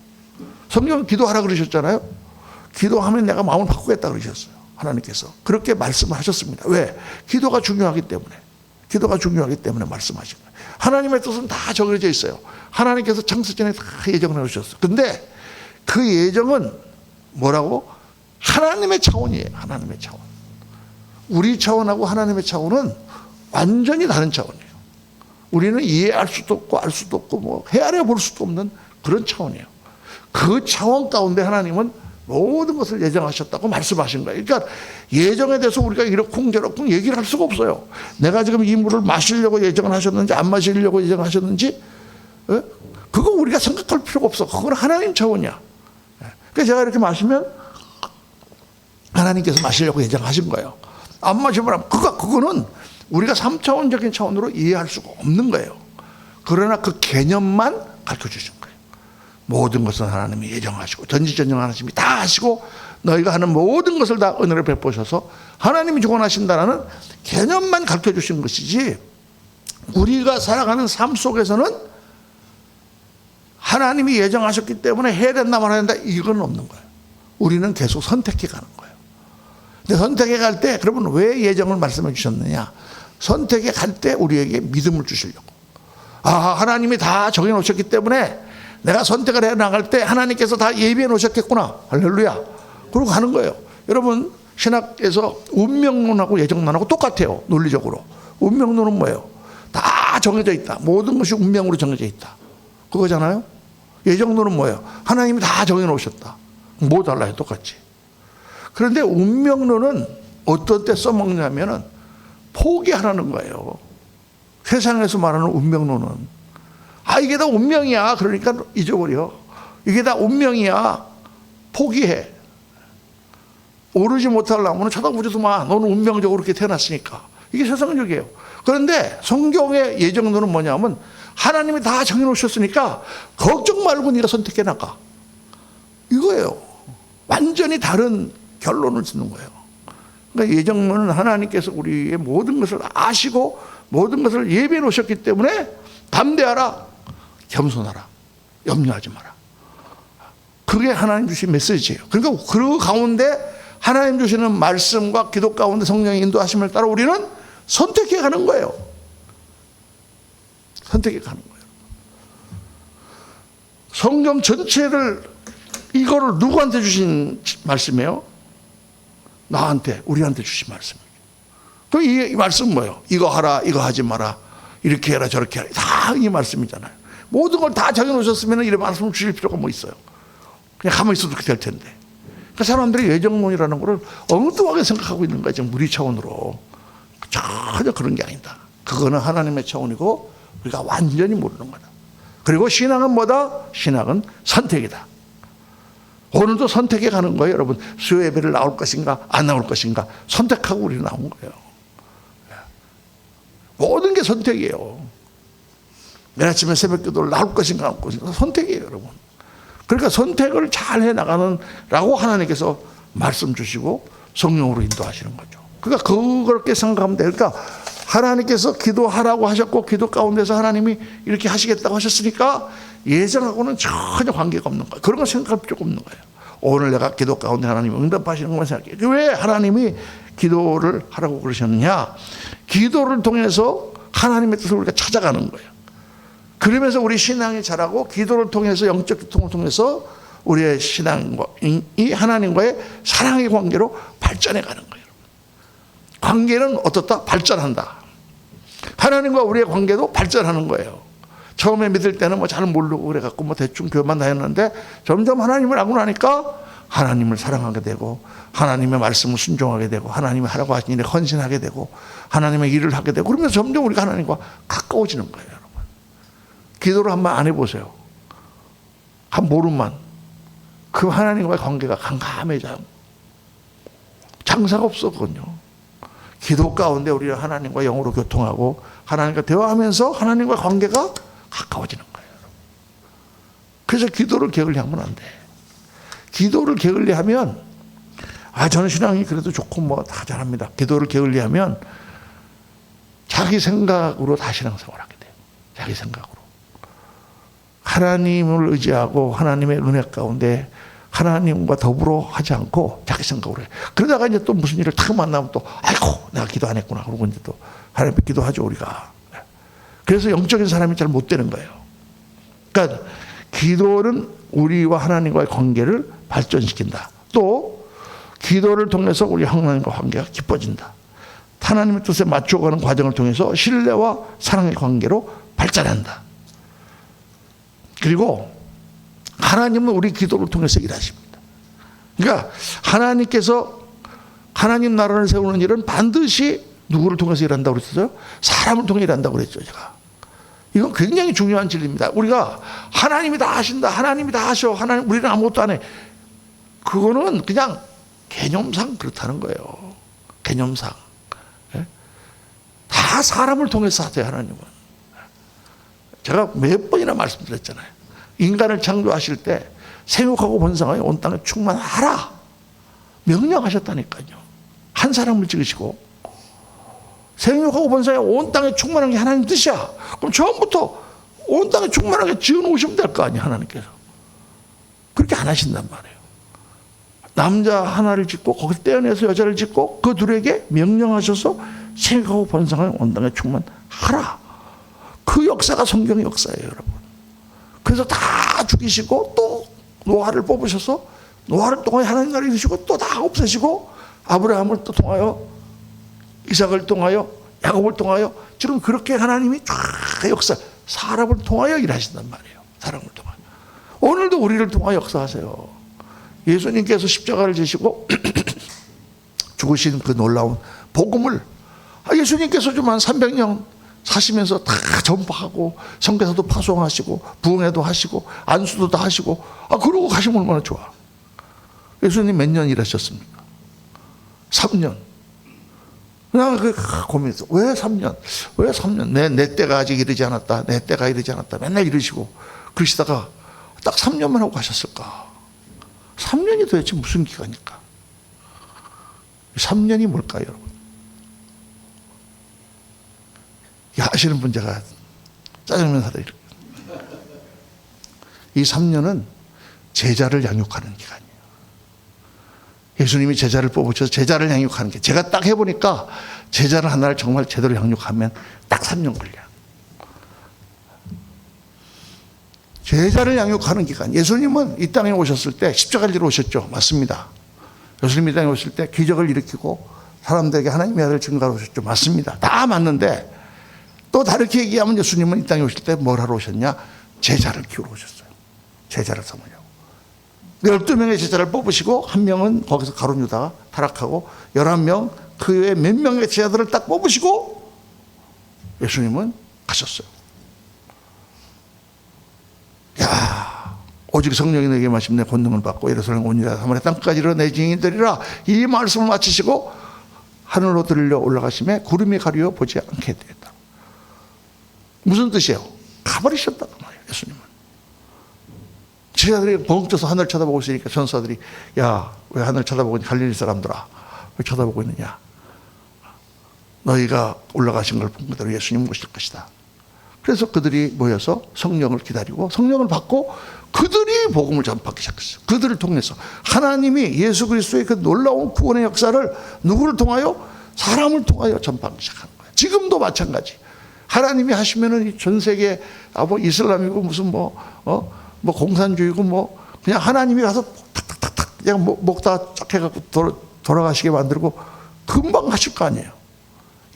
A: 성경은 기도하라 그러셨잖아요. 기도하면 내가 마음을 바꾸겠다 그러셨어요. 하나님께서 그렇게 말씀하셨습니다. 왜? 기도가 중요하기 때문에. 기도가 중요하기 때문에 말씀하신 거예요. 하나님의 뜻은 다 정해져 있어요. 하나님께서 창세전에 다 예정을 해주셨어요. 근데 그 예정은 뭐라고? 하나님의 차원이에요. 하나님의 차원. 우리 차원하고 하나님의 차원은 완전히 다른 차원이에요. 우리는 이해할 수도 없고 알 수도 없고 뭐 헤아려 볼 수도 없는 그런 차원이에요. 그 차원 가운데 하나님은 모든 것을 예정하셨다고 말씀하신 거예요. 그러니까 예정에 대해서 우리가 이러쿵저러쿵 얘기를 할 수가 없어요. 내가 지금 이 물을 마시려고 예정을 하셨는지 안 마시려고 예정하셨는지 그거 우리가 생각할 필요가 없어. 그건 하나님 차원이야. 그래서 제가 이렇게 마시면 하나님께서 마시려고 예정하신 거예요. 안 마시면 그거는 우리가 3차원적인 차원으로 이해할 수가 없는 거예요. 그러나 그 개념만 가르쳐 주신 거예요. 모든 것은 하나님이 예정하시고 전지전능 하나님이 다 하시고 너희가 하는 모든 것을 다 은혜를 베푸셔서 하나님이 주관하신다는 개념만 가르쳐 주신 것이지, 우리가 살아가는 삶 속에서는 하나님이 예정하셨기 때문에 해야 된다 말아야 된다 이건 없는 거예요. 우리는 계속 선택해 가는 거예요. 근데 선택해 갈 때, 그러면 왜 예정을 말씀해 주셨느냐? 선택해 갈 때 우리에게 믿음을 주시려고. 하나님이 다 정해 놓으셨기 때문에 내가 선택을 해 나갈 때 하나님께서 다 예비해 놓으셨겠구나. 할렐루야. 그러고 가는 거예요. 여러분, 신학에서 운명론하고 예정론하고 똑같아요. 논리적으로. 운명론은 뭐예요? 다 정해져 있다. 모든 것이 운명으로 정해져 있다. 그거잖아요. 예정론은 뭐예요? 하나님이 다 정해 놓으셨다. 뭐 달라요? 똑같이. 그런데 운명론은 어떤 때 써먹냐면은 포기하라는 거예요. 세상에서 말하는 운명론은 이게 다 운명이야. 그러니까 잊어버려. 이게 다 운명이야. 포기해. 오르지 못하려면 쳐다보지도 마. 너는 운명적으로 그렇게 태어났으니까. 이게 세상적이에요. 그런데 성경의 예정론은 뭐냐면 하나님이 다 정해놓으셨으니까 걱정 말고 네가 선택해 나가. 이거예요. 완전히 다른 결론을 짓는 거예요. 그러니까 예정론은 하나님께서 우리의 모든 것을 아시고 모든 것을 예비해 놓으셨기 때문에 담대하라. 겸손하라. 염려하지 마라. 그게 하나님 주신 메시지예요. 그러니까 그 가운데 하나님 주시는 말씀과 기도 가운데 성령의 인도하심을 따라 우리는 선택해 가는 거예요. 선택해 가는 거예요. 성경 전체를 이거를 누구한테 주신 말씀이에요? 나한테, 우리한테 주신 말씀이에요. 그럼 이 말씀은 뭐예요? 이거 하라, 이거 하지 마라, 이렇게 해라, 저렇게 해라. 다 이 말씀이잖아요. 모든 걸 다 정해놓으셨으면 이런 말씀을 주실 필요가 뭐 있어요? 그냥 가만히 있어도 그렇게 될 텐데. 그러니까 사람들이 예정론이라는 거를 엉뚱하게 생각하고 있는 거예요. 지금 우리 차원으로. 전혀 그런 게 아니다. 그거는 하나님의 차원이고 우리가 완전히 모르는 거다. 그리고 신앙은 뭐다? 신앙은 선택이다. 오늘도 선택해 가는 거예요. 여러분, 수요 예배를 나올 것인가 안 나올 것인가 선택하고 우리는 나온 거예요. 모든 게 선택이에요. 내일 아침에 새벽 기도를 나올 것인가 안 나올 것인가 선택이에요, 여러분. 그러니까 선택을 잘 해나가는 라고 하나님께서 말씀 주시고 성령으로 인도하시는 거죠. 그러니까 그렇게 생각하면 돼요. 그러니까 하나님께서 기도하라고 하셨고 기도 가운데서 하나님이 이렇게 하시겠다고 하셨으니까 예정하고는 전혀 관계가 없는 거예요. 그런 거 생각할 필요가 없는 거예요. 오늘 내가 기도 가운데 하나님이 응답하시는 것만 생각해요. 왜 하나님이 기도를 하라고 그러셨느냐? 기도를 통해서 하나님의 뜻을 우리가 찾아가는 거예요. 그러면서 우리 신앙이 자라고 기도를 통해서 영적 교통을 통해서 우리의 신앙이 하나님과의 사랑의 관계로 발전해 가는 거예요. 관계는 어떻다? 발전한다. 하나님과 우리의 관계도 발전하는 거예요. 처음에 믿을 때는 뭐 잘 모르고 그래갖고 뭐 대충 교만 다녔는데 점점 하나님을 알고 나니까 하나님을 사랑하게 되고 하나님의 말씀을 순종하게 되고 하나님이 하라고 하신 일에 헌신하게 되고 하나님의 일을 하게 되고 그러면서 점점 우리가 하나님과 가까워지는 거예요. 여러분, 기도를 한번 안 해보세요. 한 보름만 그 하나님과의 관계가 캄캄해져요. 장사가 없었거든요. 기도 가운데 우리가 하나님과 영으로 교통하고 하나님과 대화하면서 하나님과 관계가 가까워지는 거예요. 그래서 기도를 게을리하면 안 돼. 기도를 게을리하면 저는 신앙이 그래도 좋고 뭐 다 잘합니다. 기도를 게을리하면 자기 생각으로 다 신앙생활을 하게 돼요. 자기 생각으로. 하나님을 의지하고 하나님의 은혜 가운데 하나님과 더불어 하지 않고 자기 생각으로 해. 그러다가 이제 또 무슨 일을 탁 만나면 또 아이고 내가 기도 안 했구나 그러고 이제 또 하나님 앞에 기도하죠 우리가. 그래서 영적인 사람이 잘 못 되는 거예요. 그러니까 기도는 우리와 하나님과의 관계를 발전시킨다. 또 기도를 통해서 우리 하나님과 관계가 깊어진다. 하나님의 뜻에 맞춰가는 과정을 통해서 신뢰와 사랑의 관계로 발전한다. 그리고 하나님은 우리 기도를 통해서 일하십니다. 그러니까 하나님께서 하나님 나라를 세우는 일은 반드시 누구를 통해서 일한다고 그랬어요? 사람을 통해 일한다고 그랬죠, 제가. 이건 굉장히 중요한 진리입니다. 우리가 하나님이 다 하신다, 하나님이 다 하셔, 하나님 우리는 아무것도 안 해. 그거는 그냥 개념상 그렇다는 거예요. 개념상. 다 사람을 통해서 하세요, 하나님은. 제가 몇 번이나 말씀드렸잖아요. 인간을 창조하실 때 생육하고 번성하여 온 땅에 충만하라 명령하셨다니까요. 한 사람을 찍으시고 생육하고 번성하여 온 땅에 충만한 게 하나님 뜻이야. 그럼 처음부터 온 땅에 충만하게 지어놓으시면 될 거 아니에요, 하나님께서. 그렇게 안 하신단 말이에요. 남자 하나를 짓고 거기서 떼어내서 여자를 짓고 그 둘에게 명령하셔서 생육하고 번성하여 온 땅에 충만하라. 그 역사가 성경의 역사예요, 여러분. 그래서 다 죽이시고 또 노아를 뽑으셔서 노아를 통하여 하나님 나라를 이루시고 또 다 없애시고 아브라함을 또 통하여 이삭을 통하여 야곱을 통하여 지금 그렇게 하나님이 쫙 역사 사람을 통하여 일하신단 말이에요. 사람을 통하여. 오늘도 우리를 통하여 역사하세요. 예수님께서 십자가를 지시고 죽으신 그 놀라운 복음을 예수님께서 좀 한 300년 사시면서 다 전파하고 성경서도 파송하시고 부흥회도 하시고 안수도 다 하시고 그러고 가시면 얼마나 좋아. 예수님 몇 년 일하셨습니까? 3년. 그냥 고민했어. 왜 3년? 왜 3년? 내 때가 아직 이르지 않았다. 내 때가 이르지 않았다. 맨날 이러시고 그러시다가 딱 3년만 하고 가셨을까? 3년이 도대체 무슨 기간일까? 3년이 뭘까요, 여러분? 아시는 분 제가 짜장면 사다 이렇게. 이 3년은 제자를 양육하는 기간이에요. 예수님이 제자를 뽑으셔서 제자를 양육하는 게 제가 딱 해보니까 제자를 하나를 정말 제대로 양육하면 딱 3년 걸려요. 제자를 양육하는 기간. 예수님은 이 땅에 오셨을 때 십자가를 지러 오셨죠. 맞습니다. 예수님이 이 땅에 오실 때 기적을 일으키고 사람들에게 하나님의 아들을 증거하러 오셨죠. 맞습니다. 다 맞는데 또 다르게 얘기하면 예수님은 이 땅에 오실 때 뭘 하러 오셨냐? 제자를 키우러 오셨어요. 제자를 삼으려고. 12명의 제자를 뽑으시고 한 명은 거기서 가룟 유다가 타락하고 11명 그 외에 몇 명의 제자들을 딱 뽑으시고 예수님은 가셨어요. 야, 오직 성령이 내게 마시면 내 권능을 받고 예루살렘 온유라 사마리아 땅까지 이르러 내 증인이 되리라. 이 말씀을 마치시고 하늘로 들려 올라가심에 구름이 가리워 보지 않게 되었다. 무슨 뜻이에요? 가버리셨다는 말이에요, 예수님은. 제자들이 벙 떠서 하늘 쳐다보고 있으니까 전사들이 야, 왜 하늘 쳐다보고 있냐? 갈릴리 사람들아, 왜 쳐다보고 있느냐? 너희가 올라가신 걸 본 그대로 예수님 오실 것이다. 그래서 그들이 모여서 성령을 기다리고 성령을 받고 그들이 복음을 전파하기 시작했어요. 그들을 통해서 하나님이 예수 그리스도의 그 놀라운 구원의 역사를 누구를 통하여? 사람을 통하여 전파하기 시작한 거예요. 지금도 마찬가지. 하나님이 하시면은 전 세계 뭐 이슬람이고 무슨 뭐 공산주의고 뭐 그냥 하나님이 가서 탁탁탁탁 그냥 목다 쫙 해갖고 돌아가시게 만들고 금방 하실 거 아니에요.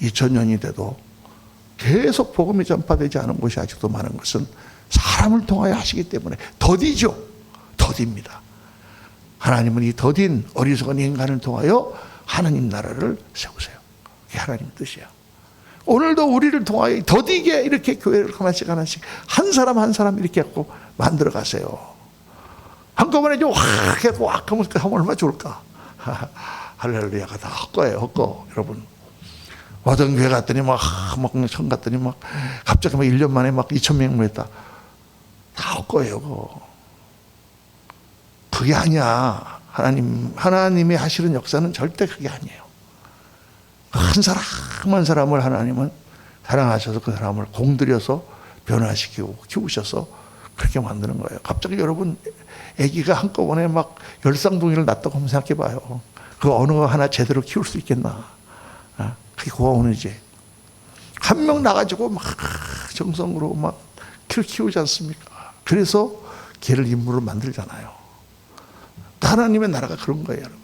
A: 2000년이 돼도 계속 복음이 전파되지 않은 곳이 아직도 많은 것은 사람을 통하여 하시기 때문에 더디죠. 더디입니다. 하나님은 이 더딘 어리석은 인간을 통하여 하나님 나라를 세우세요. 그게 하나님 뜻이야. 오늘도 우리를 통하여 더디게 이렇게 교회를 하나씩 한 사람 한 사람 이렇게 갖고 만들어 가세요. 한꺼번에 좀 확 해갖고 확 하면 얼마나 좋을까. 할렐루야가 다 헛거예요. 헛거. 여러분 어떤 교회 갔더니 막 처음 갔더니 막 갑자기 막 1년 만에 막 2,000명 모였다. 다 헛거예요. 그거. 그게 아니야. 하나님이 하시는 역사는 절대 그게 아니에요. 한 사람 한 사람을 하나님은 사랑하셔서 그 사람을 공들여서 변화시키고 키우셔서 그렇게 만드는 거예요. 갑자기 여러분 아기가 한꺼번에 막 열쌍둥이를 낳았다고 한번 생각해 봐요. 그 어느 거 하나 제대로 키울 수 있겠나. 그게 고아원이지. 한 명 나가지고 막 정성으로 막 키우지 않습니까? 그래서 걔를 인물을 만들잖아요. 하나님의 나라가 그런 거예요, 여러분.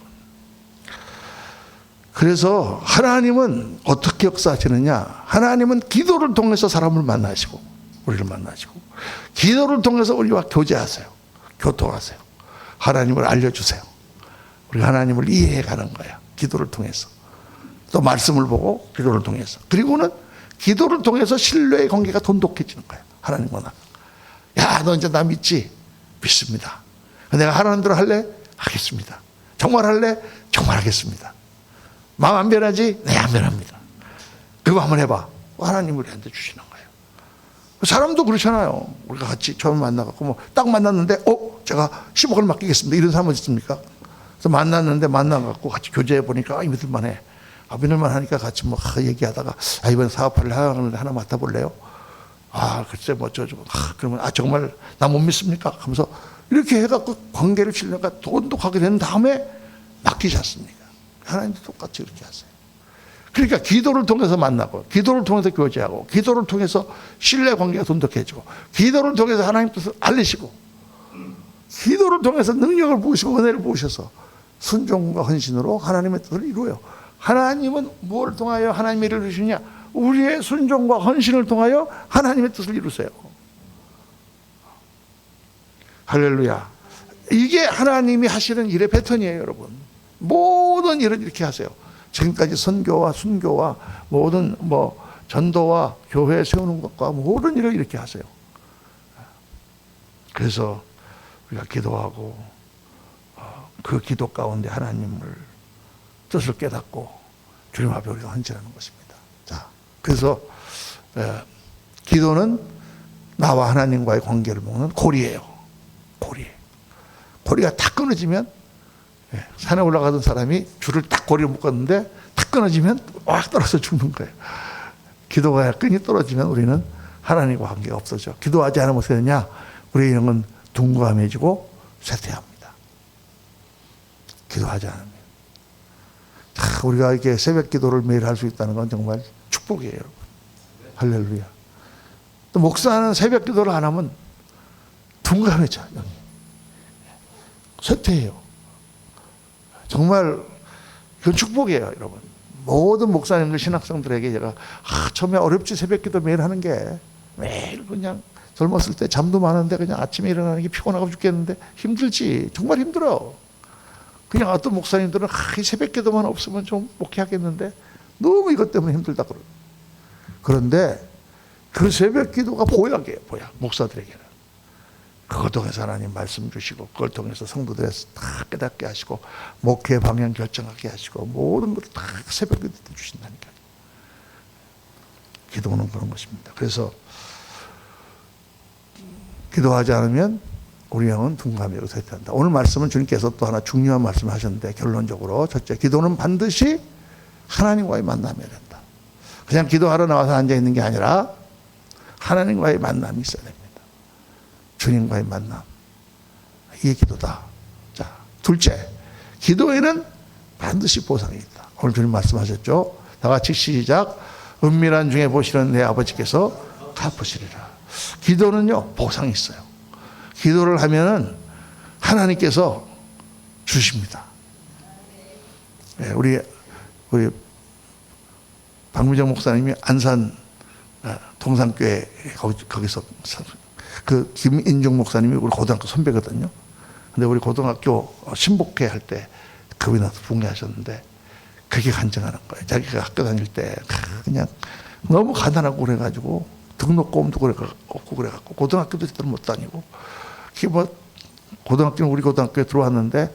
A: 그래서 하나님은 어떻게 역사하시느냐? 하나님은 기도를 통해서 사람을 만나시고 우리를 만나시고 기도를 통해서 우리와 교제하세요. 교통하세요. 하나님을 알려주세요. 우리가 하나님을 이해해가는 거야. 기도를 통해서. 또 말씀을 보고 기도를 통해서. 그리고는 기도를 통해서 신뢰의 관계가 돈독해지는 거야. 하나님과 나. 야, 너 이제 나 믿지? 믿습니다. 내가 하라는 대로 할래? 하겠습니다. 정말 할래? 정말 하겠습니다. 마음 안 변하지? 네, 안 변합니다. 그거 한번 해봐. 하나님이 우리한테 주시는 거예요. 사람도 그렇잖아요. 우리가 같이 처음 만나갖고 뭐 딱 만났는데, 제가 10억을 맡기겠습니다. 이런 사람 있습니까? 그래서 만나갖고 같이 교제해 보니까, 믿을만해. 믿을만 하니까 같이 뭐 얘기하다가, 이번에 사업을 하는데 하나 맡아볼래요? 글쎄, 뭐, 그러면, 정말 나 못 믿습니까? 하면서 이렇게 해갖고 관계를 신뢰가 돈독하게 된 다음에 맡기지 않습니까? 하나님도 똑같이 그렇게 하세요. 그러니까 기도를 통해서 만나고, 기도를 통해서 교제하고, 기도를 통해서 신뢰 관계가 돈독해지고, 기도를 통해서 하나님 뜻을 알리시고, 기도를 통해서 능력을 부으시고 은혜를 부으셔서 순종과 헌신으로 하나님의 뜻을 이루어요. 하나님은 무엇을 통하여 하나님의 일을 이루시냐? 우리의 순종과 헌신을 통하여 하나님의 뜻을 이루세요. 할렐루야. 이게 하나님이 하시는 일의 패턴이에요, 여러분. 모든 일은 이렇게 하세요. 지금까지 선교와 순교와 모든 전도와 교회 세우는 것과 모든 일을 이렇게 하세요. 그래서 우리가 기도하고 그 기도 가운데 하나님을 뜻을 깨닫고 주님 앞에 우리가 헌신하는 것입니다. 자, 그래서 기도는 나와 하나님과의 관계를 먹는 고리예요. 고리가 딱 끊어지면, 산에 올라가던 사람이 줄을 딱 고리를 묶었는데 딱 끊어지면 확 떨어져 죽는 거예요. 기도가 끈이 떨어지면 우리는 하나님과 관계가 없어져. 기도하지 않으면 어떻게 되냐? 우리의 영은 둔감해지고 쇠퇴합니다. 기도하지 않으면. 우리가 이렇게 새벽 기도를 매일 할 수 있다는 건 정말 축복이에요, 여러분. 할렐루야. 또 목사는 새벽 기도를 안 하면 둔감해져. 쇠퇴해요. 정말 그건 축복이에요, 여러분. 모든 목사님들, 신학생들에게 제가 처음에 어렵지, 새벽 기도 매일 하는 게. 매일 그냥 젊었을 때 잠도 많은데 그냥 아침에 일어나는 게 피곤하고 죽겠는데 힘들지. 정말 힘들어. 그냥 어떤 목사님들은 이 새벽 기도만 없으면 좀 목회하겠는데 너무 이것 때문에 힘들다 그러고. 그런데 그 새벽 기도가 보약이에요, 보약. 목사들에게는. 그걸 통해서 하나님 말씀 주시고, 그걸 통해서 성도들에 다 깨닫게 하시고, 목회 방향 결정하게 하시고, 모든 것을 다 새벽 기도 때 주신다니까요. 기도는 그런 것입니다. 그래서 기도하지 않으면 우리 영은 둔감해지고 쇠퇴한다. 오늘 말씀은 주님께서 또 하나 중요한 말씀을 하셨는데, 결론적으로 첫째, 기도는 반드시 하나님과의 만남이어야 된다. 그냥 기도하러 나와서 앉아있는 게 아니라 하나님과의 만남이 있어야 됩니다. 주님과의 만남. 이게 기도다. 자, 둘째, 기도에는 반드시 보상이 있다. 오늘 주님 말씀하셨죠? 다 같이 시작. 은밀한 중에 보시는 내 아버지께서 갚으시리라. 기도는요, 보상이 있어요. 기도를 하면은 하나님께서 주십니다. 네, 우리 박미정 목사님이 안산 동산교회 거기서 그 김인중 목사님이 우리 고등학교 선배거든요. 근데 우리 고등학교 신복회 할 때 그분이 나서 붕괴하셨는데 그게 간증하는 거예요. 자기가 학교 다닐 때 그냥 너무 가난하고 그래가지고 등록금도 없고 그래갖고 고등학교도 제대로 못 다니고 그게 뭐 고등학교는 우리 고등학교에 들어왔는데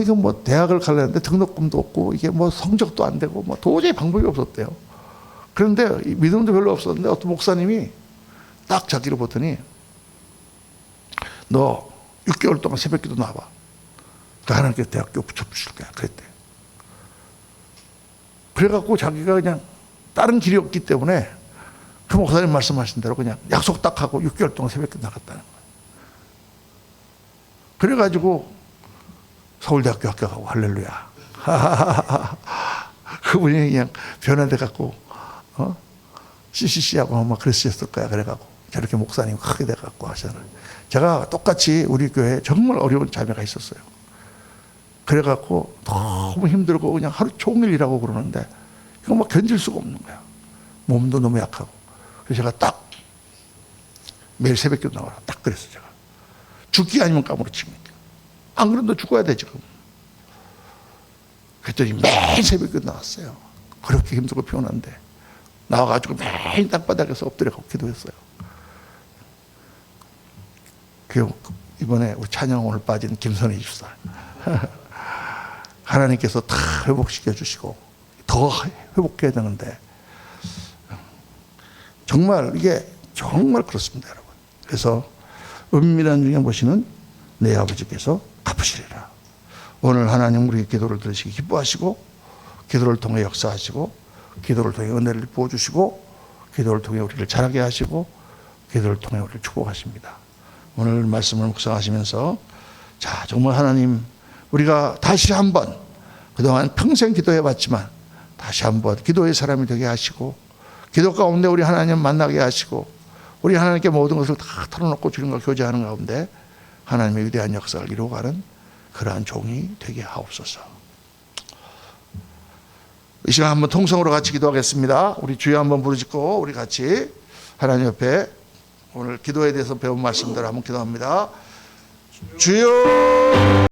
A: 이거 뭐 대학을 가려는데 등록금도 없고 이게 뭐 성적도 안 되고 뭐 도저히 방법이 없었대요. 그런데 믿음도 별로 없었는데 어떤 목사님이 딱 자기를 보더니 너 6개월 동안 새벽기도 나와봐. 하나님께서 대학교 붙여주실 거야. 그랬대. 그래갖고 자기가 그냥 다른 길이 없기 때문에 그 목사님 말씀하신 대로 그냥 약속 딱 하고 6개월 동안 새벽기도 나갔다는 거예요. 그래가지고 서울대학교 합격하고 할렐루야. 그분이 그냥 변화돼 갖고 CCC하고 막 그랬었을 거야. 그래갖고 저렇게 목사님 크게 돼갖고 하잖아요. 제가 똑같이 우리 교회에 정말 어려운 자매가 있었어요. 그래갖고 너무 힘들고 그냥 하루 종일 일하고 그러는데 이거 막 견딜 수가 없는 거야. 몸도 너무 약하고. 그래서 제가 딱 매일 새벽기도 나와라. 딱 그랬어요. 제가. 죽기 아니면 까무러칩니까? 안 그래도 죽어야 돼 지금. 그랬더니 매일 새벽기도 나왔어요. 그렇게 힘들고 피곤한데 나와가지고 매일 땅바닥에서 엎드려갖고 기도했어요. 이번에 우리 찬양 오늘 빠진 김선희 집사 하나님께서 다 회복시켜 주시고 더 회복해야 되는데 정말 이게 정말 그렇습니다, 여러분. 그래서 은밀한 중에 보시는 내 아버지께서 갚으시리라. 오늘 하나님 우리 기도를 들으시기 기뻐하시고 기도를 통해 역사하시고 기도를 통해 은혜를 부어주시고 기도를 통해 우리를 자라게 하시고 기도를 통해 우리를 축복하십니다. 오늘 말씀을 묵상하시면서 자 정말 하나님 우리가 다시 한번 그동안 평생 기도해봤지만 다시 한번 기도의 사람이 되게 하시고 기도 가운데 우리 하나님 만나게 하시고 우리 하나님께 모든 것을 다 털어놓고 주님과 교제하는 가운데 하나님의 위대한 역사를 이루어가는 그러한 종이 되게 하옵소서. 이 시간 한번 통성으로 같이 기도하겠습니다. 우리 주여 한번 부르짖고 우리 같이 하나님 옆에 오늘 기도에 대해서 배운 말씀대로 한번 기도합니다. 주여